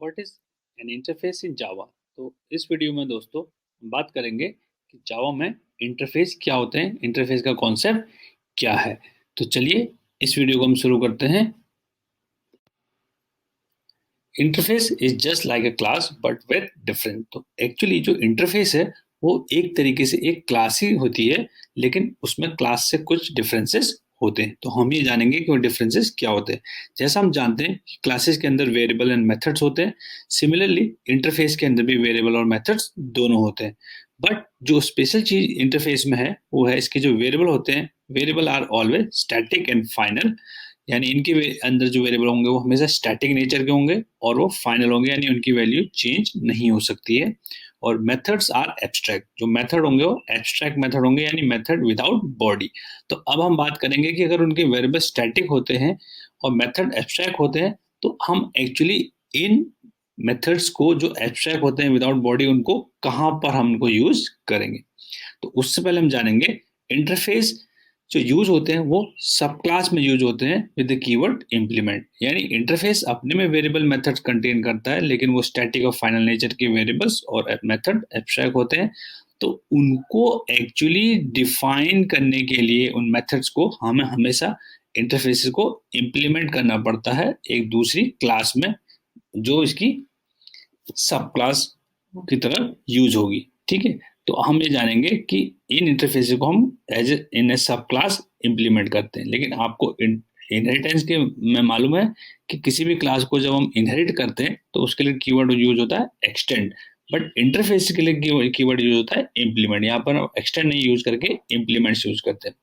What is an interface इन जावा। तो इस video में दोस्तों हम बात करेंगे कि जावा में इंटरफेस क्या होते हैं, इंटरफेस का कॉन्सेप्ट क्या है। तो चलिए इस वीडियो को हम शुरू करते हैं। Interface is just like a class but with different. तो एक्चुअली जो इंटरफेस है वो एक तरीके से एक क्लास ही होती है, लेकिन उसमें क्लास से कुछ डिफरेंसेस होते हैं। तो हम ये जानेंगे कि वो डिफरेंसेस क्या होते हैं। जैसा हम जानते हैं कि क्लासेस के अंदर वेरिएबल एंड मेथड्स होते हैं, सिमिलरली इंटरफेस के अंदर भी वेरिएबल और मेथड्स दोनों होते हैं। बट जो स्पेशल चीज इंटरफेस में है वो है इसके जो वेरिएबल होते हैं। Variable are always static and final, यानी इनके अंदर जो वेरिएबल होंगे वो हमेशा स्टैटिक नेचर के होंगे और वो फाइनल होंगे, यानी उनकी वैल्यू चेंज नहीं हो सकती है। और मेथड्स आर एब्स्ट्रैक्ट, जो मेथड होंगे वो एब्स्ट्रैक्ट मेथड होंगे, यानी मेथड विदाउट बॉडी। तो अब हम बात करेंगे कि अगर उनके वेरिएबल स्टैटिक होते हैं और मेथड एब्स्ट्रैक्ट होते हैं तो हम एक्चुअली इन मेथड्स को जो एब्स्ट्रैक्ट होते हैं विदाउट बॉडी उनको कहाँ पर हम उनको यूज करेंगे। तो उससे पहले हम जानेंगे इंटरफेस जो यूज होते हैं वो सब क्लास में यूज होते हैं विद द कीवर्ड इम्प्लीमेंट। यानी इंटरफेस अपने में वेरिएबल मेथड्स कंटेन करता है, लेकिन वो स्टैटिक और फाइनल नेचर के वेरिएबल्स और मेथड एब्स्ट्रैक्ट होते हैं। तो उनको एक्चुअली डिफाइन करने के लिए उन मेथड्स को हमें हमेशा इंटरफेस को इम्प्लीमेंट करना पड़ता है एक दूसरी क्लास में, जो इसकी सब क्लास की तरह यूज होगी। ठीक है, तो हम ये जानेंगे कि इन इंटरफेस को हम एज इन ए सब क्लास इंप्लीमेंट करते हैं। लेकिन आपको इनहेरिटेंस के में मालूम है कि किसी भी क्लास को जब हम इनहेरिट करते हैं तो उसके लिए कीवर्ड यूज होता है एक्सटेंड, बट इंटरफेस के लिए कीवर्ड यूज होता है इम्प्लीमेंट। यहाँ पर एक्सटेंड नहीं यूज करके इम्प्लीमेंट्स यूज करते हैं।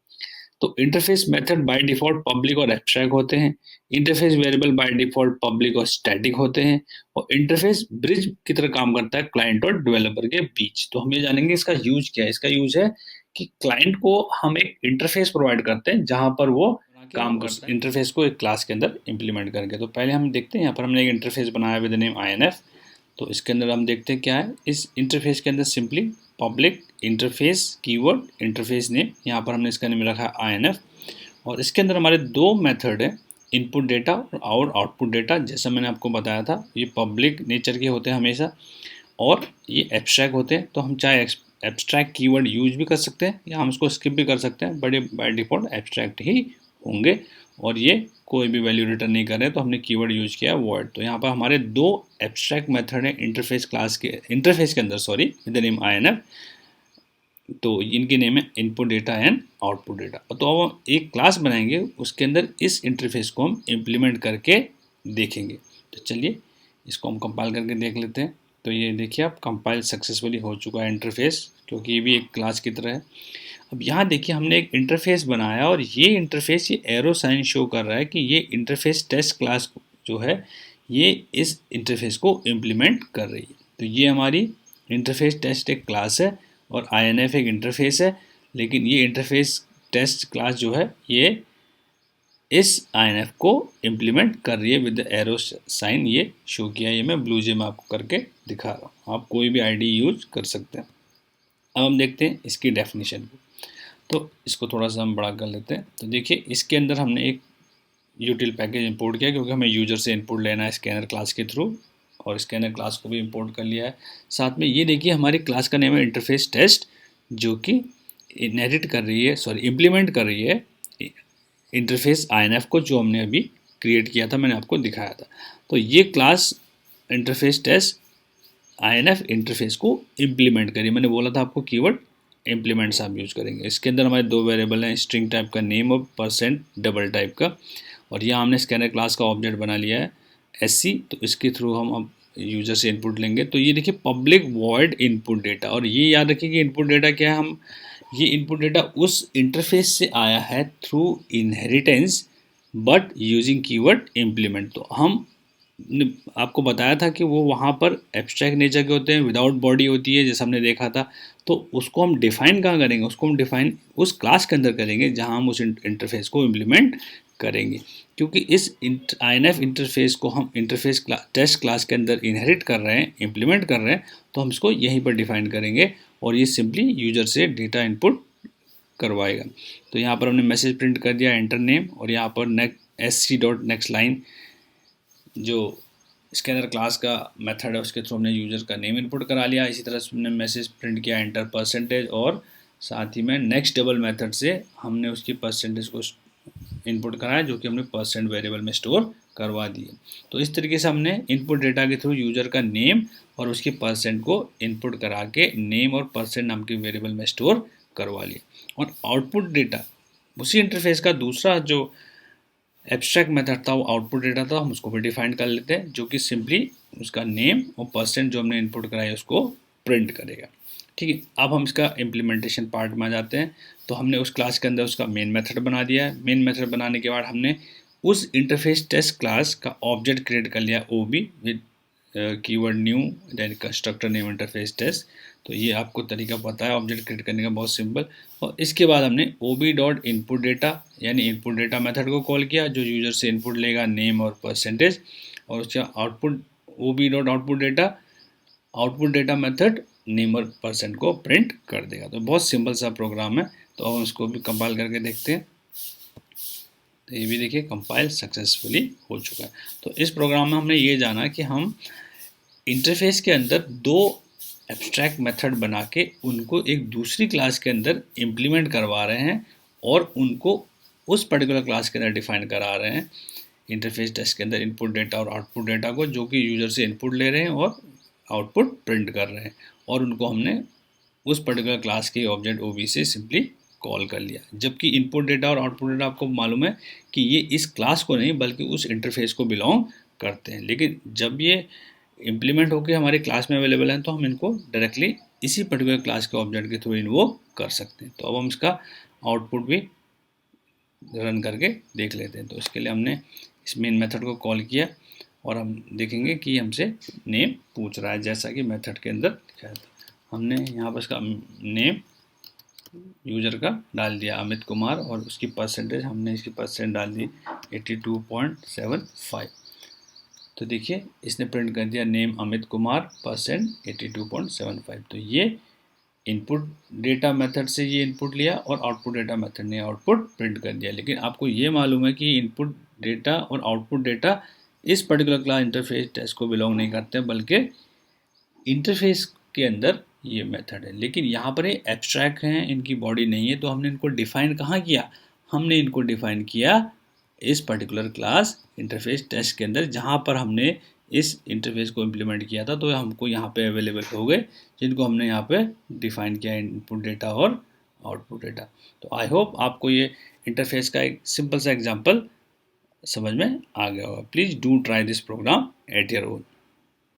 तो interface method by default public और एब्स्ट्रैक्ट होते हैं। Interface variable by default public और स्टैटिक होते हैं। और इंटरफेस ब्रिज की तरह काम करता है क्लाइंट और डेवलपर के बीच। तो हम ये जानेंगे इसका यूज क्या है। इसका यूज है कि क्लाइंट को हम एक इंटरफेस प्रोवाइड करते हैं जहां पर वो काम कर सकते हैं इंटरफेस को एक क्लास के अंदर इंप्लीमेंट करके। तो पहले हम देखते हैं, यहाँ पर हमने एक इंटरफेस बनाया विद नेम INF। तो इसके अंदर हम देखते हैं क्या है। इस इंटरफेस के अंदर simply public interface keyword interface name, यहाँ पर हमने इसका नेम रखा है INF। और इसके अंदर हमारे दो मेथड है, इनपुट डेटा और आउटपुट डेटा। जैसा मैंने आपको बताया था ये पब्लिक नेचर के होते हैं हमेशा, और ये एब्स्ट्रैक्ट होते हैं। तो हम चाहे एब्स्ट्रैक्ट कीवर्ड यूज भी कर सकते हैं या हम इसको स्किप भी कर सकते हैं, बट ये बाय डिफॉल्ट एब्स्ट्रैक्ट ही होंगे। और ये कोई भी वैल्यू रिटर्न नहीं कर रहे, तो हमने कीवर्ड यूज किया वर्ड। तो यहाँ पर हमारे दो एब्स्ट्रैक्ट मेथड है इंटरफेस क्लास के इंटरफेस के अंदर, sorry, with the name INF। तो इनके नेम है input data and output data. तो अब हम एक क्लास बनाएंगे, उसके अंदर इस इंटरफेस को हम इम्प्लीमेंट करके देखेंगे। तो चलिए इसको हम कंपाइल करके देख लेते हैं। तो ये देखिए आप कंपाइल सक्सेसफुली हो चुका है इंटरफेस, क्योंकि ये भी एक क्लास की तरह है। अब यहाँ देखिए हमने एक इंटरफेस बनाया और ये इंटरफेस ये एरो साइन शो कर रहा है कि ये इंटरफेस टेस्ट क्लास जो है ये इस इंटरफेस को इम्प्लीमेंट कर रही है। तो ये हमारी इंटरफेस टेस्ट एक क्लास है और INF एक इंटरफेस है, लेकिन ये इंटरफेस टेस्ट क्लास जो है ये इस INF को इम्प्लीमेंट कर रही है विद एरो साइन ये शो किया है। ये मैं ब्लू जे में आपको करके दिखा रहा हूँ, आप कोई भी ID यूज कर सकते हैं। अब हम देखते हैं इसकी डेफिनेशन को। तो इसको थोड़ा सा हम बड़ा कर लेते हैं। तो देखिए इसके अंदर हमने एक यूटिल पैकेज इंपोर्ट किया, क्योंकि हमें यूजर से इनपुट लेना है स्कैनर क्लास के थ्रू, और स्कैनर क्लास को भी इंपोर्ट कर लिया है। साथ में ये देखिए हमारी क्लास का नेम है इंटरफेस टेस्ट, जो कि इनहेरिट कर रही है, सॉरी इम्प्लीमेंट कर रही है इंटरफेस INF को, जो हमने अभी क्रिएट किया था, मैंने आपको दिखाया था। तो ये class interface test INF interface को इम्प्लीमेंट करिए। मैंने बोला था आपको कीवर्ड इम्प्लीमेंट्स आप यूज करेंगे। इसके अंदर हमारे दो वेरिएबल हैं, स्ट्रिंग टाइप का नेम और परसेंट डबल टाइप का। और यहाँ हमने स्कैनर क्लास का ऑब्जेक्ट बना लिया है SC। तो इसके थ्रू हम अब यूजर से इनपुट लेंगे। तो ये देखिए पब्लिक वॉइड इनपुट डेटा, और ये याद रखिए कि इनपुट डेटा क्या है। हम ये इनपुट डेटा उस इंटरफेस से आया है through inheritance but using keyword implement. तो हम आपको बताया था कि वो वहाँ पर एब्स्ट्रैक्ट नेचर के होते हैं, विदाउट बॉडी होती है जैसा हमने देखा था। तो उसको हम डिफाइन कहाँ करेंगे, उसको हम डिफाइन उस क्लास के अंदर करेंगे जहाँ हम उस इंटरफेस को इम्प्लीमेंट करेंगे। क्योंकि इस INF इंटरफेस को हम इंटरफेस टेस्ट क्लास के अंदर इनहेरिट कर रहे हैं, इम्प्लीमेंट कर रहे हैं, तो हम इसको यहीं पर डिफाइन करेंगे और ये सिंपली यूजर से डेटा इनपुट करवाएगा। तो यहाँ पर हमने मैसेज प्रिंट कर दिया एंटर नेम, और यहाँ पर SC डॉट नेक्स्ट लाइन जो इसके अंदर क्लास का मेथड है, उसके थ्रू हमने यूजर का नेम इनपुट करा लिया। इसी तरह से हमने मैसेज प्रिंट किया एंटर परसेंटेज, और साथ ही में नेक्स्ट डबल मेथड से हमने उसकी परसेंटेज को इनपुट कराया, जो कि हमने परसेंट वेरिएबल में स्टोर करवा दिए। तो इस तरीके से हमने इनपुट डेटा के थ्रू यूजर का नेम और उसकी परसेंट को इनपुट करा के नेम और परसेंट नाम के वेरिएबल में स्टोर करवा लिया। और आउटपुट डेटा उसी इंटरफेस का दूसरा जो एब्स्ट्रैक्ट मेथड था, वो आउटपुट डेटा था, हम उसको भी डिफाइन कर लेते हैं, जो कि सिंपली उसका नेम और परसेंट जो हमने इनपुट कराया उसको प्रिंट करेगा। ठीक है, अब हम इसका इम्प्लीमेंटेशन पार्ट में आ जाते हैं। तो हमने उस क्लास के अंदर उसका मेन मेथड बना दिया है। मेन मेथड बनाने के बाद हमने उस इंटरफेस टेस्ट क्लास का ऑब्जेक्ट क्रिएट कर लिया OB with keyword new then constructor name interface test. तो ये आपको तरीका पता है ऑब्जेक्ट क्रिएट करने का, बहुत सिंपल। और इसके बाद हमने ओबी डॉट इनपुट डेटा यानी इनपुट डेटा मेथड को कॉल किया, जो यूजर से इनपुट लेगा नेम और परसेंटेज, और उसका output OB dot output data method name और परसेंट को प्रिंट कर देगा। तो बहुत सिंपल सा प्रोग्राम है। तो हम इसको भी कंपाइल करके देखते हैं। तो ये भी देखिए कंपाइल सक्सेसफुली हो चुका है। तो इस प्रोग्राम में हमने ये जाना कि हम इंटरफेस के अंदर दो एब्स्ट्रैक्ट मेथड बना के उनको एक दूसरी क्लास के अंदर इम्प्लीमेंट करवा रहे हैं, और उनको उस पर्टिकुलर क्लास के अंदर डिफाइन करा रहे हैं इंटरफेस टेस्ट के अंदर इनपुट डेटा और आउटपुट डेटा को, जो कि यूजर से इनपुट ले रहे हैं और आउटपुट प्रिंट कर रहे हैं, और उनको हमने उस पर्टिकुलर क्लास के ऑब्जेक्ट ओबी से सिंपली कॉल कर लिया। जबकि इनपुट डेटा और आउटपुट डेटा आपको मालूम है कि ये इस क्लास को नहीं बल्कि उस इंटरफेस को बिलोंग करते हैं, लेकिन जब ये इम्प्लीमेंट होकर हमारी क्लास में अवेलेबल हैं तो हम इनको डायरेक्टली इसी पर्टिकुलर क्लास के ऑब्जेक्ट के थ्रू इन्वोक कर सकते हैं। तो अब हम इसका आउटपुट भी रन करके देख लेते हैं। तो इसके लिए हमने इस मेन मेथड को कॉल किया, और हम देखेंगे कि हमसे नेम पूछ रहा है, जैसा कि मेथड के अंदर दिखाया था। हमने यहाँ पर इसका नेम यूजर का डाल दिया अमित कुमार, और उसकी परसेंटेज हमने इसकी परसेंट डाल दी 82.75। तो देखिए इसने प्रिंट कर दिया नेम अमित कुमार परसेंट 82.75। तो ये इनपुट डेटा मेथड से ये इनपुट लिया और आउटपुट डेटा मेथड ने आउटपुट प्रिंट कर दिया। लेकिन आपको ये मालूम है कि इनपुट डेटा और आउटपुट डेटा इस पर्टिकुलर क्लास इंटरफेस टेस्ट को बिलोंग नहीं करते, बल्कि इंटरफेस के अंदर ये मेथड है। लेकिन यहाँ पर ये एब्स्ट्रैक्ट हैं, इनकी बॉडी नहीं है, तो हमने इनको डिफाइन कहाँ किया? हमने इनको डिफाइन किया इस पर्टिकुलर क्लास इंटरफेस टेस्ट के अंदर, जहाँ पर हमने इस इंटरफेस को इम्प्लीमेंट किया था। तो हमको यहाँ पे अवेलेबल हो गए, जिनको हमने यहाँ पे डिफाइन किया इनपुट डेटा और आउटपुट डेटा। तो आई होप आपको ये इंटरफेस का एक सिंपल सा एग्जांपल समझ में आ गया होगा। Please do try this program at your own.